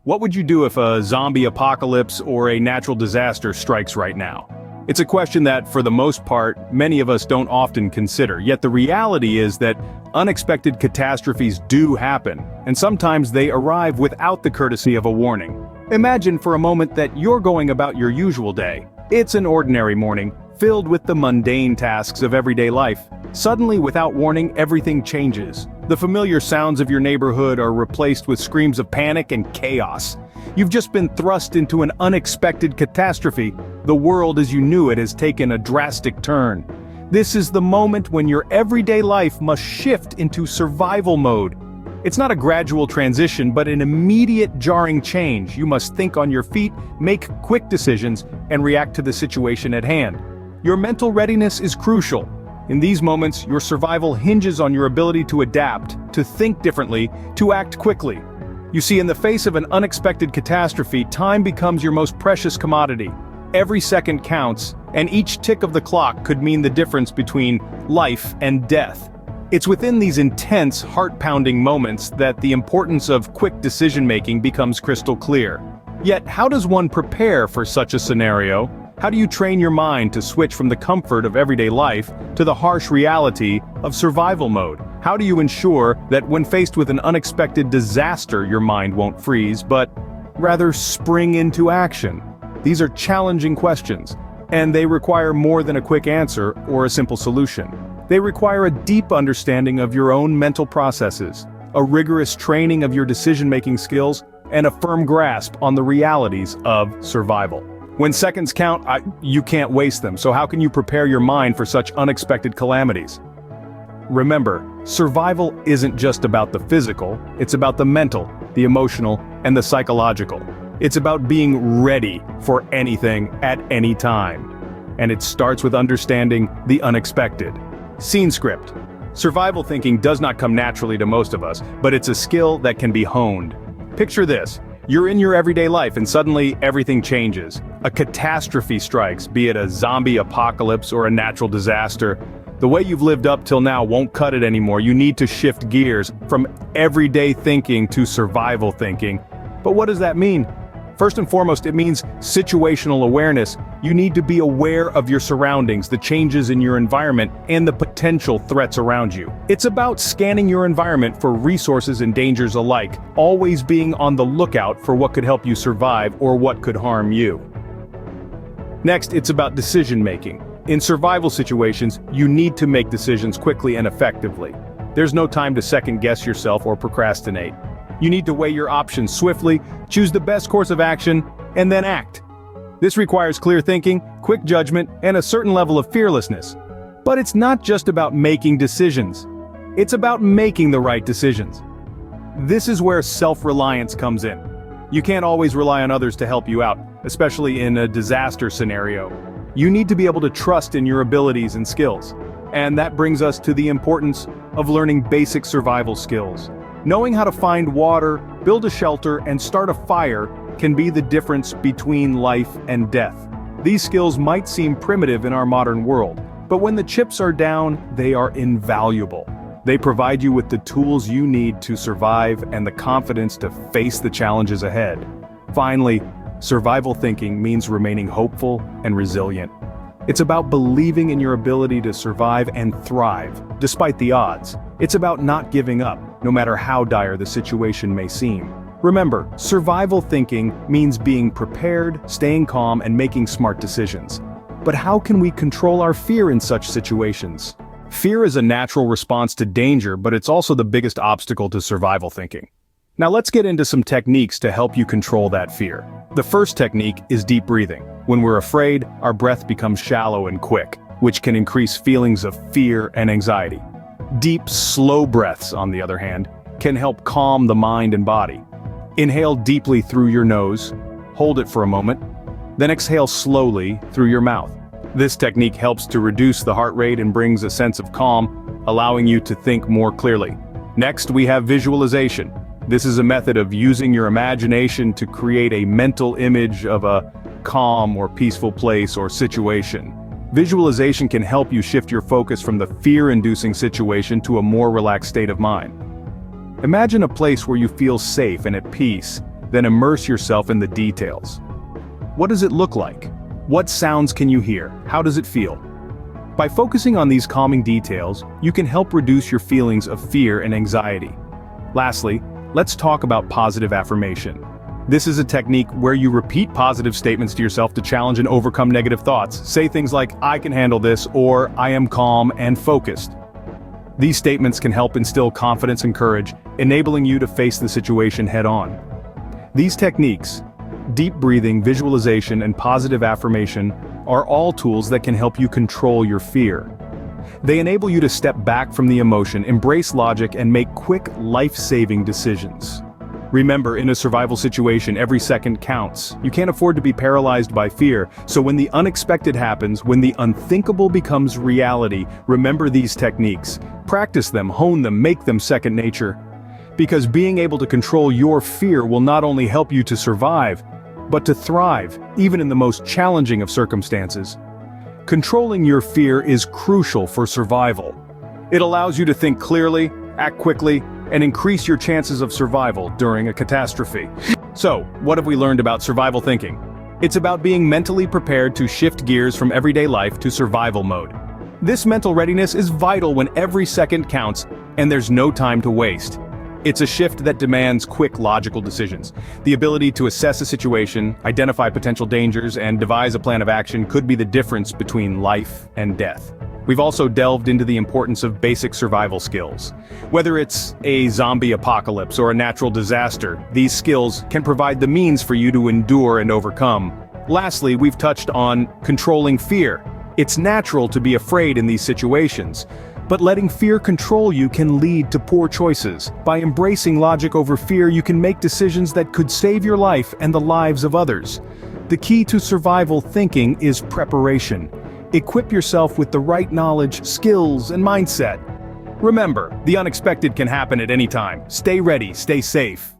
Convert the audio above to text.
What would you do if a zombie apocalypse or a natural disaster strikes right now? It's a question that, for the most part, many of us don't often consider, yet the reality is that unexpected catastrophes do happen, and sometimes they arrive without the courtesy of a warning. Imagine for a moment that you're going about your usual day. It's an ordinary morning, filled with the mundane tasks of everyday life. Suddenly, without warning, everything changes. The familiar sounds of your neighborhood are replaced with screams of panic and chaos. You've just been thrust into an unexpected catastrophe. The world as you knew it has taken a drastic turn. This is the moment when your everyday life must shift into survival mode. It's not a gradual transition, but an immediate jarring change. You must think on your feet, make quick decisions, and react to the situation at hand. Your mental readiness is crucial. In these moments, your survival hinges on your ability to adapt, to think differently, to act quickly. You see, in the face of an unexpected catastrophe, time becomes your most precious commodity. Every second counts, and each tick of the clock could mean the difference between life and death. It's within these intense, heart-pounding moments that the importance of quick decision-making becomes crystal clear. Yet, how does one prepare for such a scenario? How do you train your mind to switch from the comfort of everyday life to the harsh reality of survival mode? How do you ensure that when faced with an unexpected disaster, your mind won't freeze, but rather spring into action? These are challenging questions, and they require more than a quick answer or a simple solution. They require a deep understanding of your own mental processes, a rigorous training of your decision-making skills, and a firm grasp on the realities of survival. When seconds count, you can't waste them, so how can you prepare your mind for such unexpected calamities? Remember, survival isn't just about the physical, it's about the mental, the emotional, and the psychological. It's about being ready for anything at any time. And it starts with understanding the unexpected. Scene script. Survival thinking does not come naturally to most of us, but it's a skill that can be honed. Picture this. You're in your everyday life and suddenly everything changes. A catastrophe strikes, be it a zombie apocalypse or a natural disaster. The way you've lived up till now won't cut it anymore. You need to shift gears from everyday thinking to survival thinking. But what does that mean? First and foremost, it means situational awareness. You need to be aware of your surroundings, the changes in your environment, and the potential threats around you. It's about scanning your environment for resources and dangers alike, always being on the lookout for what could help you survive or what could harm you. Next, it's about decision-making. In survival situations, you need to make decisions quickly and effectively. There's no time to second-guess yourself or procrastinate. You need to weigh your options swiftly, choose the best course of action, and then act. This requires clear thinking, quick judgment, and a certain level of fearlessness. But it's not just about making decisions. It's about making the right decisions. This is where self-reliance comes in. You can't always rely on others to help you out, especially in a disaster scenario. You need to be able to trust in your abilities and skills. And that brings us to the importance of learning basic survival skills. Knowing how to find water, build a shelter, and start a fire can be the difference between life and death. These skills might seem primitive in our modern world, but when the chips are down, they are invaluable. They provide you with the tools you need to survive and the confidence to face the challenges ahead. Finally, survival thinking means remaining hopeful and resilient. It's about believing in your ability to survive and thrive, despite the odds. It's about not giving up, no matter how dire the situation may seem. Remember, survival thinking means being prepared, staying calm, and making smart decisions. But how can we control our fear in such situations? Fear is a natural response to danger, but it's also the biggest obstacle to survival thinking. Now let's get into some techniques to help you control that fear. The first technique is deep breathing. When we're afraid, our breath becomes shallow and quick, which can increase feelings of fear and anxiety. Deep, slow breaths, on the other hand, can help calm the mind and body. Inhale deeply through your nose, hold it for a moment, then exhale slowly through your mouth. This technique helps to reduce the heart rate and brings a sense of calm, allowing you to think more clearly. Next, we have visualization. This is a method of using your imagination to create a mental image of a calm or peaceful place or situation. Visualization can help you shift your focus from the fear-inducing situation to a more relaxed state of mind. Imagine a place where you feel safe and at peace, then immerse yourself in the details. What does it look like? What sounds can you hear? How does it feel? By focusing on these calming details, you can help reduce your feelings of fear and anxiety. Lastly, let's talk about positive affirmation. This is a technique where you repeat positive statements to yourself to challenge and overcome negative thoughts. Say things like, "I can handle this," or "I am calm and focused." These statements can help instill confidence and courage, enabling you to face the situation head-on. These techniques, deep breathing, visualization, and positive affirmation, are all tools that can help you control your fear. They enable you to step back from the emotion, embrace logic, and make quick, life-saving decisions. Remember, in a survival situation, every second counts. You can't afford to be paralyzed by fear, so when the unexpected happens, when the unthinkable becomes reality, remember these techniques. Practice them, hone them, make them second nature. Because being able to control your fear will not only help you to survive, but to thrive, even in the most challenging of circumstances. Controlling your fear is crucial for survival. It allows you to think clearly, act quickly, and increase your chances of survival during a catastrophe. So, what have we learned about survival thinking? It's about being mentally prepared to shift gears from everyday life to survival mode. This mental readiness is vital when every second counts, and there's no time to waste. It's a shift that demands quick, logical decisions. The ability to assess a situation, identify potential dangers, and devise a plan of action could be the difference between life and death. We've also delved into the importance of basic survival skills. Whether it's a zombie apocalypse or a natural disaster, these skills can provide the means for you to endure and overcome. Lastly, we've touched on controlling fear. It's natural to be afraid in these situations, but letting fear control you can lead to poor choices. By embracing logic over fear, you can make decisions that could save your life and the lives of others. The key to survival thinking is preparation. Equip yourself with the right knowledge, skills, and mindset. Remember, the unexpected can happen at any time. Stay ready, stay safe.